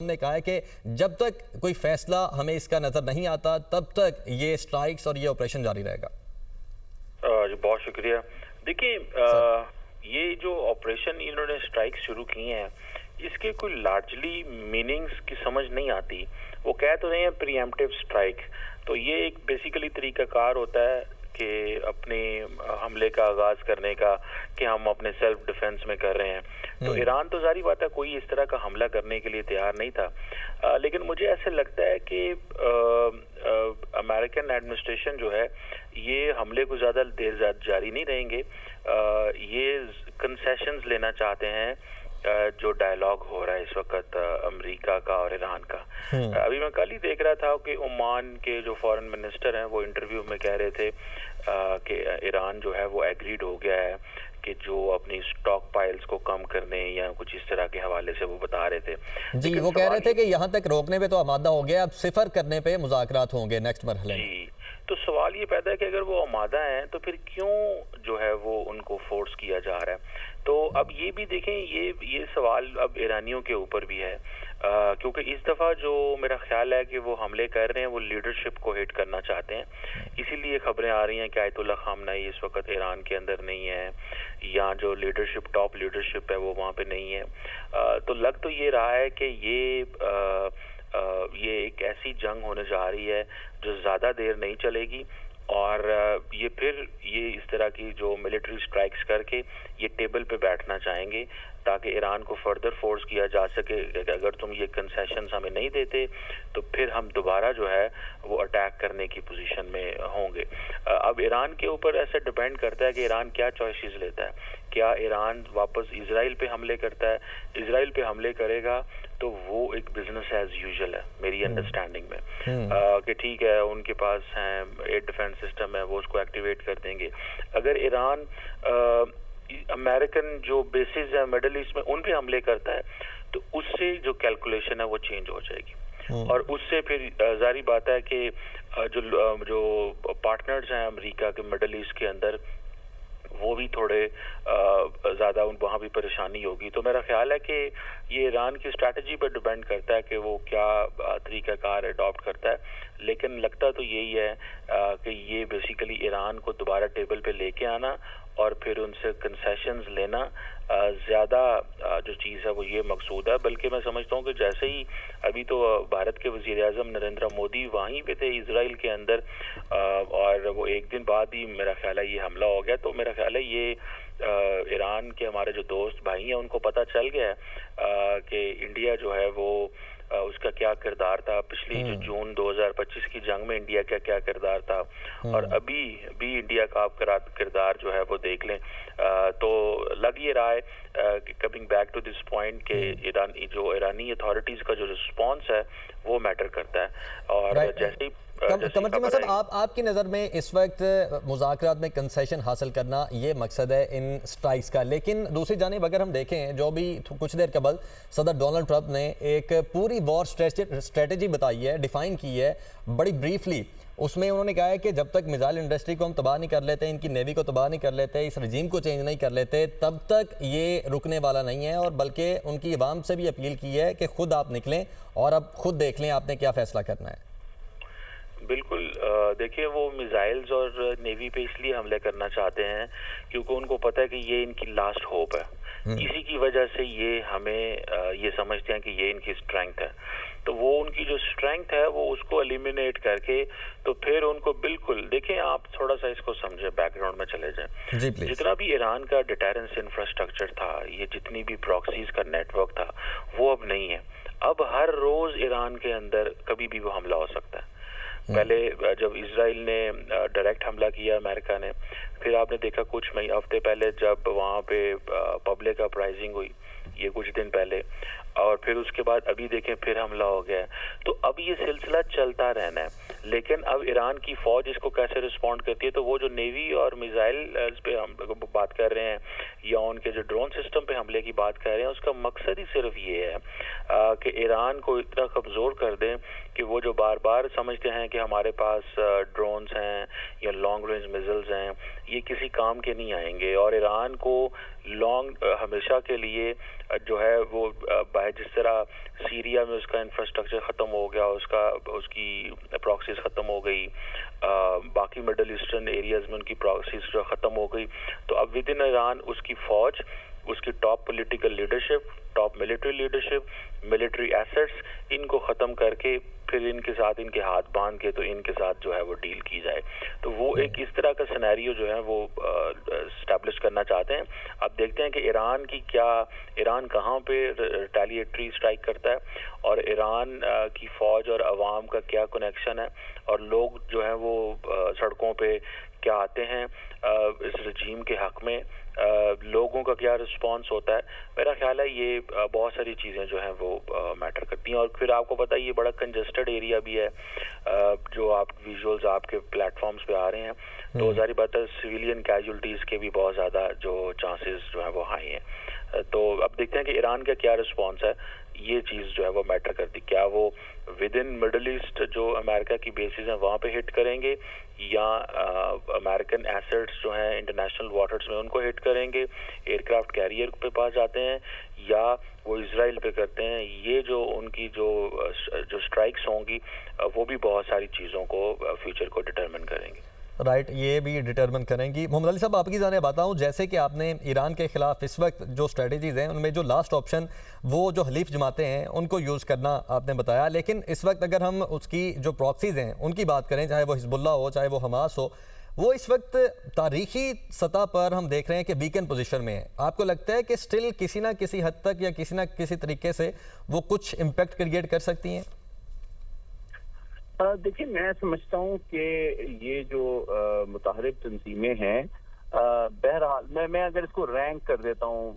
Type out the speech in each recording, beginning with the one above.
ने कहा है कि जब तक कोई फैसला हमें इसका नजर नहीं आता तब तक ये स्ट्राइक्स और ये ऑपरेशन जारी रहेगा। जी बहुत शुक्रिया। देखिए ये जो ऑपरेशन इन्होंने स्ट्राइक शुरू किए हैं इसके कोई लार्जली मीनिंग्स की समझ नहीं आती। वो कह तो रहे हैं प्रीएम्प्टिव स्ट्राइक, तो ये एक बेसिकली तरीकाकार होता है कि अपने हमले का आगाज करने का, कि हम अपने सेल्फ डिफेंस में कर रहे हैं। तो ईरान तो जारी बात है कोई इस तरह का हमला करने के लिए तैयार नहीं था, लेकिन मुझे ऐसे लगता है कि अमेरिकन एडमिनिस्ट्रेशन जो है ये हमले को ज़्यादा देर जारी नहीं रहेंगे। ये कंसेशंस लेना चाहते हैं जो डायलॉग हो रहा है इस वक्त अमेरिका का और ईरान का। अभी मैं कल ही देख रहा था कि ओमान के जो फॉरेन मिनिस्टर हैं वो इंटरव्यू में कह रहे थे कि ईरान जो है वो एग्रीड हो गया है कि जो अपनी स्टॉक पाइल्स को कम करने या कुछ इस तरह के हवाले से वो बता रहे थे। जी, वो कह रहे थे कि यहाँ तक रोकने पे तो आमादा हो गया, अब सिफर करने पे मुज़ाकरात होंगे नेक्स्ट मरहले में। तो सवाल ये पैदा है कि अगर वो आमादा हैं तो फिर क्यों जो है वो उनको फोर्स किया जा रहा है। तो अब ये भी देखें, ये सवाल अब ईरानियों के ऊपर भी है, क्योंकि इस दफ़ा जो मेरा ख्याल है कि वो हमले कर रहे हैं वो लीडरशिप को हिट करना चाहते हैं। इसीलिए खबरें आ रही हैं कि आयतुल्लाह खामनेई इस वक्त ईरान के अंदर नहीं है, या जो लीडरशिप टॉप लीडरशिप है वो वहाँ पे नहीं है। तो लग तो ये रहा है कि ये एक ऐसी जंग होने जा रही है जो ज़्यादा देर नहीं चलेगी, और ये इस तरह की जो मिलिट्री स्ट्राइक्स करके ये टेबल पे बैठना चाहेंगे ताकि ईरान को फर्दर फोर्स किया जा सके कि अगर तुम ये कंसेशंस हमें नहीं देते तो फिर हम दोबारा जो है वो अटैक करने की पोजीशन में होंगे। अब ईरान के ऊपर ऐसे डिपेंड करता है कि ईरान क्या चॉइसेस लेता है। क्या ईरान वापस इजराइल पे हमले करता है? इजराइल पे हमले करेगा तो वो एक बिजनेस एज यूजुअल है मेरी अंडरस्टैंडिंग में, कि ठीक है उनके पास है एयर डिफेंस सिस्टम है वो उसको एक्टिवेट कर देंगे। अगर ईरान अमेरिकन जो बेसिस है मिडल ईस्ट में उन पे हमले करता है तो उससे जो कैलकुलेशन है वो चेंज हो जाएगी, और उससे फिर जारी बात है कि जो पार्टनर्स हैं अमेरिका के मिडल ईस्ट के अंदर वो भी थोड़े ज़्यादा वहाँ भी परेशानी होगी। तो मेरा ख्याल है कि ये ईरान की स्ट्रैटेजी पर डिपेंड करता है कि वो क्या तरीक़ाकार अडॉप्ट करता है, लेकिन लगता तो यही है कि ये बेसिकली ईरान को दोबारा टेबल पे लेके आना और फिर उनसे कंसेशंस लेना ज़्यादा जो चीज़ है वो ये मकसूद है। बल्कि मैं समझता हूँ कि जैसे ही अभी तो भारत के वज़ीर-ए-आज़म नरेंद्र मोदी वहीं पे थे इजराइल के अंदर, और वो एक दिन बाद ही मेरा ख्याल है ये हमला हो गया। तो मेरा ख्याल है ये ईरान के हमारे जो दोस्त भाई हैं उनको पता चल गया है कि इंडिया जो है वो उसका क्या किरदार था पिछली जो जून 2025 की जंग में इंडिया का क्या किरदार था, और अभी भी इंडिया का आप किरदार जो है वो देख लें। तो लग ये रहा है coming back to this point के ईरानी अथॉरिटीज़ का जो रिस्पॉन्स है वो मैटर करता है। और जैसे ही कमर जी साहब, आपकी नज़र में इस वक्त मुज़ाकरात में कंसेशन हासिल करना ये मकसद है इन स्ट्राइक्स का, लेकिन दूसरी जानिब अगर हम देखें जो भी कुछ देर कबल सदर डोनाल्ड ट्रंप ने एक पूरी वॉर स्ट्रेटजी बताई है, डिफ़ाइन की है बड़ी ब्रीफली। उसमें उन्होंने कहा है कि जब तक मिसाइल इंडस्ट्री को हम तबाह नहीं कर लेते, इनकी नेवी को तबाह नहीं कर लेते, इस रजीम को चेंज नहीं कर लेते, तब तक ये रुकने वाला नहीं है। और बल्कि उनकी अवाम से भी अपील की है कि खुद आप निकलें और अब खुद देख लें आपने क्या फ़ैसला करना है। बिल्कुल, देखिए वो मिसाइल्स और नेवी पे इसलिए हमले करना चाहते हैं क्योंकि उनको पता है कि ये इनकी लास्ट होप है। इसी की वजह से ये हमें ये समझते हैं कि ये इनकी स्ट्रेंथ है। तो वो उनकी जो स्ट्रेंथ है वो उसको एलिमिनेट करके तो फिर उनको बिल्कुल देखें, आप थोड़ा सा इसको समझें, बैकग्राउंड में चले जाएं। जितना भी ईरान का डिटेरेंस इंफ्रास्ट्रक्चर था, ये जितनी भी प्रॉक्सीज का नेटवर्क था, वो अब नहीं है। अब हर रोज ईरान के अंदर कभी भी वो हमला हो सकता है। पहले जब इजराइल ने डायरेक्ट हमला किया अमेरिका ने, फिर आपने देखा कुछ हफ्ते पहले जब वहाँ पे पब्लिक अपराइजिंग हुई, ये कुछ दिन पहले, और फिर उसके बाद अभी देखें फिर हमला हो गया। तो अब ये सिलसिला चलता रहना है। लेकिन अब ईरान की फौज इसको कैसे रिस्पॉन्ड करती है, तो वो जो नेवी और मिसाइल पे हम बात कर रहे हैं या उनके जो ड्रोन सिस्टम पे हमले की बात कर रहे हैं, उसका मकसद ही सिर्फ ये है कि ईरान को इतना कमज़ोर कर दें कि वो जो बार बार समझते हैं कि हमारे पास ड्रोन्स हैं या लॉन्ग रेंज मिसाइल्स हैं, ये किसी काम के नहीं आएंगे। और ईरान को हमेशा के लिए जो है वो है, जिस तरह सीरिया में उसका इंफ्रास्ट्रक्चर ख़त्म हो गया, उसकी प्रॉक्सीज ख़त्म हो गई, बाकी मिडल ईस्टर्न एरियाज़ में उनकी प्रॉक्सीज जो ख़त्म हो गई, तो अब विद इन ईरान उसकी फ़ौज, उसकी top political leadership, top military leadership, military assets, इनको ख़त्म करके फिर इनके साथ इनके हाथ बांध के तो इनके साथ जो है वो डील की जाए। तो वो एक इस तरह का सिनेरियो जो है वो स्टैब्लिश करना चाहते हैं। अब देखते हैं कि ईरान कहाँ पे रिटेलिएटरी स्ट्राइक करता है और ईरान की फ़ौज और अवाम का क्या कनेक्शन है और लोग जो हैं वो सड़कों पे क्या आते हैं इस रजीम के हक में, लोगों का क्या रिस्पांस होता है। मेरा ख्याल है ये बहुत सारी चीज़ें जो हैं वो मैटर करती हैं। और फिर आपको पता है ये बड़ा कंजेस्टेड एरिया भी है, जो आप विजुअल्स आपके प्लेटफॉर्म्स पे आ रहे हैं, तो जारी बात है सिविलियन कैजुअल्टीज़ के भी बहुत ज़्यादा जो चांसेस जो हैं वो हाई हैं। तो अब देखते हैं कि ईरान का क्या रिस्पांस है, ये चीज़ जो है वो मैटर करती। क्या वो विद इन मिडल ईस्ट जो अमेरिका की बेसिस हैं वहाँ पे हिट करेंगे या अमेरिकन एसेट्स जो हैं इंटरनेशनल वाटर्स में उनको हिट करेंगे, एयरक्राफ्ट कैरियर पे पास जाते हैं, या वो इजराइल पे करते हैं। ये जो उनकी जो स्ट्राइक्स होंगी वो भी बहुत सारी चीज़ों को फ्यूचर को डिटरमिन करेंगे। राइट, ये भी डिटरमिन करेंगी। मोहम्मद अली साहब, आपकी जाने बताऊं, जैसे कि आपने ईरान के खिलाफ इस वक्त जो स्ट्रेटजीज़ हैं उनमें जो लास्ट ऑप्शन वो जो हलीफ जमातें हैं उनको यूज़ करना आपने बताया, लेकिन इस वक्त अगर हम उसकी जो प्रॉक्सीज़ हैं उनकी बात करें, चाहे वो हिजबुल्लाह हो चाहे वो हमास हो, वो इस वक्त तारीखी सतह पर हम देख रहे हैं कि वीकन पोजीशन में है। आपको लगता है कि स्टिल किसी ना किसी हद तक या किसी ना किसी तरीके से वो कुछ इम्पैक्ट क्रिएट कर सकती हैं? देखिए, मैं समझता हूँ कि ये जो मुताहरिब तंजीमें हैं, बहरहाल मैं अगर इसको रैंक कर देता हूँ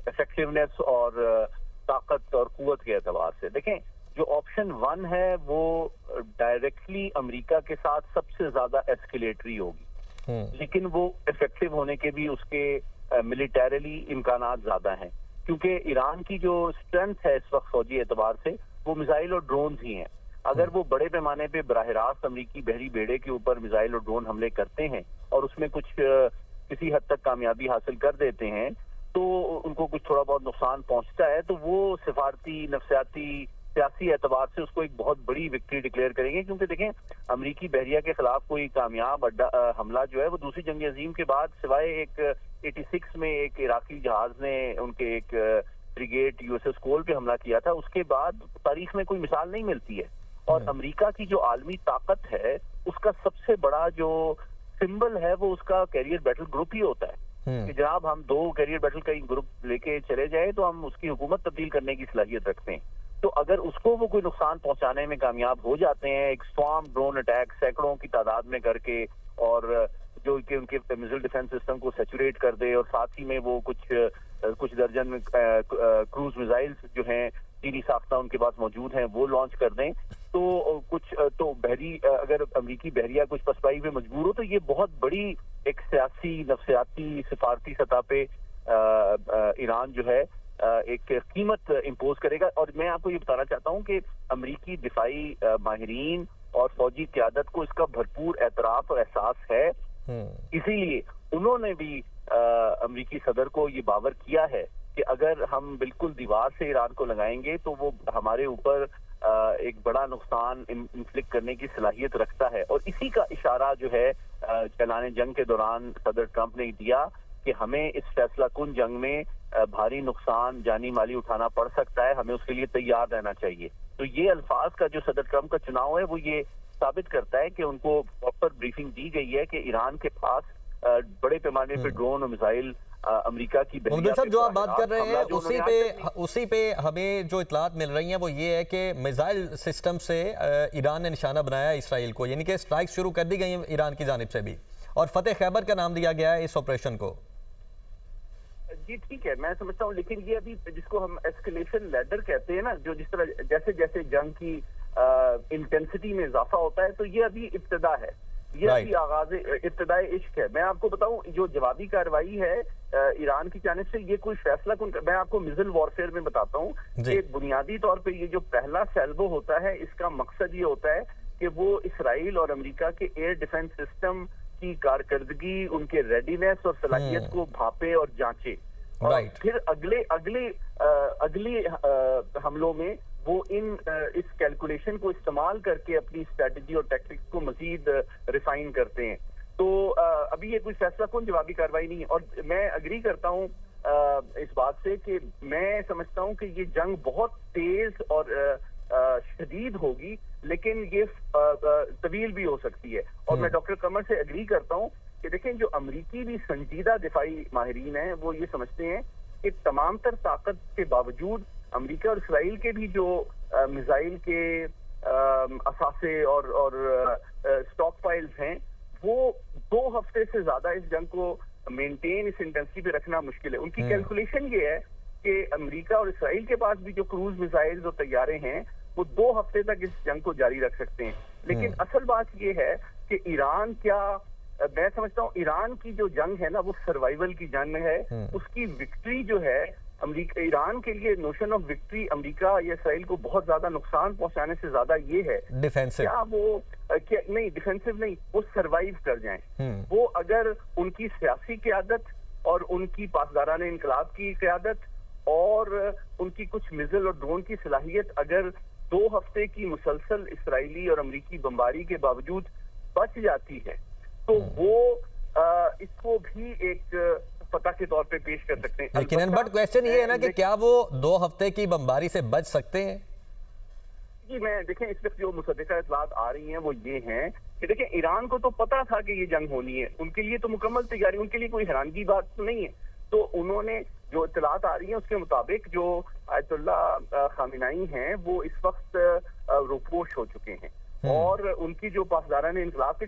इफेक्टिवनेस और ताकत और कुव्वत के एतबार से, देखें जो ऑप्शन 1 है वो डायरेक्टली अमेरिका के साथ सबसे ज्यादा एस्केलेटरी होगी, लेकिन वो इफेक्टिव होने के भी उसके मिलिटरीली इम्कानात ज्यादा हैं, क्योंकि ईरान की जो स्ट्रेंथ है इस वक्त फौजी एतबार से वो मिसाइल और ड्रोन ही हैं। अगर वो बड़े पैमाने पे बराह रास्त अमरीकी बहरी बेड़े के ऊपर मिसाइल और ड्रोन हमले करते हैं और उसमें कुछ किसी हद तक कामयाबी हासिल कर देते हैं, तो उनको कुछ थोड़ा बहुत नुकसान पहुंचता है, तो वो सिफारती, नफसियाती, सियासी एतबार से उसको एक बहुत बड़ी विक्ट्री डिक्लेयर करेंगे। क्योंकि देखें, अमरीकी बहरिया के खिलाफ कोई कामयाब हमला जो है वो दूसरी जंग अजीम के बाद, सिवाय एक 86 में एक इराकी जहाज ने उनके एक फ्रिगेट यूएसएस कोल पे हमला किया था, उसके बाद तारीख में कोई मिसाल नहीं मिलती है। और अमेरिका की जो आलमी ताकत है उसका सबसे बड़ा जो सिंबल है वो उसका कैरियर बैटल ग्रुप ही होता है कि जनाब हम 2 कैरियर बैटल का ग्रुप लेके चले जाए तो हम उसकी हुकूमत तब्दील करने की सलाहियत रखते हैं। तो अगर उसको वो कोई नुकसान पहुंचाने में कामयाब हो जाते हैं, एक स्वार्म ड्रोन अटैक सैकड़ों की तादाद में करके, और जो कि उनके मिसाइल डिफेंस सिस्टम को सैचुरेट कर दे, और साथ ही में वो कुछ दर्जन क्रूज मिसाइल्स जो हैं चीनी साख्ता उनके पास मौजूद हैं वो लॉन्च कर दें, तो बहरी अगर अमरीकी बहरिया कुछ पसपाई पे मजबूर हो, तो ये बहुत बड़ी एक सियासी, नफसियाती, सिफारती सतह पे ईरान जो है एक कीमत इम्पोज करेगा। और मैं आपको ये बताना चाहता हूँ कि अमरीकी दिफाई माहिरीन और फौजी क़यादत को इसका भरपूर एतराफ और एहसास है, इसीलिए उन्होंने भी अमरीकी सदर को ये बावर किया है कि अगर हम बिल्कुल दीवार से ईरान को लगाएंगे तो वो हमारे ऊपर एक बड़ा नुकसान इन्फ्लिक्ट करने की सलाहियत रखता है। और इसी का इशारा जो है ऐलान जंग के दौरान सदर ट्रंप ने दिया कि हमें इस फैसला कुन जंग में भारी नुकसान जानी माली उठाना पड़ सकता है, हमें उसके लिए तैयार रहना चाहिए। तो ये अल्फाज का जो सदर ट्रंप का चुनाव है वो ये साबित करता है कि उनको प्रॉपर ब्रीफिंग दी गई है कि ईरान के पास बड़े पैमाने पे ड्रोन और मिसाइल अमेरिका की साहब जो आप बात कर रहे हैं उसी पे हमें जो इतलात मिल रही हैं वो ये है कि मिसाइल सिस्टम से ईरान ने निशाना बनाया इसराइल को, यानी कि स्ट्राइक शुरू कर दी गई है ईरान की जानिब से भी, और फतेह खैबर का नाम दिया गया है इस ऑपरेशन को। जी ठीक है, मैं समझता हूँ, लेकिन ये अभी जिसको हम एस्केलेशन लैडर कहते हैं ना, जो जिस तरह जैसे जैसे जंग की इंटेंसिटी में इजाफा होता है, तो ये अभी इब्तिदा है, ये अभी आगाज इब्तिदाई इश्क है। मैं आपको बताऊं, जो जवाबी कार्रवाई है ईरान की जानिब से, ये कोई फैसला मैं आपको मिसाइल वॉरफेयर में बताता हूँ कि बुनियादी तौर पे ये जो पहला सैल्वो होता है, इसका मकसद ये होता है कि वो इसराइल और अमेरिका के एयर डिफेंस सिस्टम की कारकर्दगी, उनके रेडीनेस और सलाहियत को भापे और जांचे। और Right. फिर अगले हमलों में वो इस कैलकुलेशन को इस्तेमाल करके अपनी स्ट्रेटजी और टैक्टिक्स को मजीद रिफाइन करते हैं। तो अभी ये कोई फैसला कौन जवाबी कार्रवाई नहीं है। और मैं अग्री करता हूँ इस बात से कि मैं समझता हूँ कि ये जंग बहुत तेज और शदीद होगी, लेकिन ये तवील भी हो सकती है। और मैं डॉक्टर कमर से अग्री करता हूँ कि देखें, जो अमरीकी भी संजीदा दिफाई माहिरीन हैं वो ये समझते हैं कि तमाम तर ताकत के बावजूद अमेरिका और इसराइल के भी जो मिसाइल के असासे और स्टॉक फाइल्स हैं, वो 2 हफ्ते से ज्यादा इस जंग को मेंटेन, इस इंटेंसिटी पे रखना मुश्किल है। उनकी कैलकुलेशन ये है कि अमेरिका और इसराइल के पास भी जो क्रूज मिसाइल्स और तैयारे हैं वो 2 हफ्ते तक इस जंग को जारी रख सकते हैं। लेकिन असल बात ये है कि ईरान मैं समझता हूँ ईरान की जो जंग है ना, वो सर्वाइवल की जंग है। उसकी विक्ट्री जो है ईरान के लिए, नोशन ऑफ विक्ट्री अमेरिका या इसराइल को बहुत ज्यादा नुकसान पहुंचाने से ज्यादा ये है डिफेंसिव, क्या नहीं, डिफेंसिव नहीं, वो सर्वाइव कर जाएं। वो अगर उनकी सियासी क़यादत और उनकी पासदाराने इनकलाब की क़यादत और उनकी कुछ मिसाइल और ड्रोन की सलाहियत अगर 2 हफ्ते की मुसलसल इसराइली और अमरीकी बमबारी के बावजूद बच जाती है, तो वो इसको भी एक फतह के तौर पे पेश कर सकते हैं। लेकिन बट क्वेश्चन ये है ना कि क्या वो 2 हफ्ते की बमबारी से बच सकते हैं? जी, मैं देखें, इस वक्त जो मुसद्दिका इत्तलात आ रही हैं वो ये हैं कि देखें, ईरान को तो पता था कि ये जंग होनी है, उनके लिए तो मुकम्मल तैयारी, उनके लिए कोई हैरानगी बात तो नहीं है। तो उन्होंने जो इत्तलात आ रही हैं उसके मुताबिक जो आयतुल्लाह खामिनाई हैं वो इस वक्त रूपोश हो चुके हैं और उनकी जो पासदाराने इनकलाब के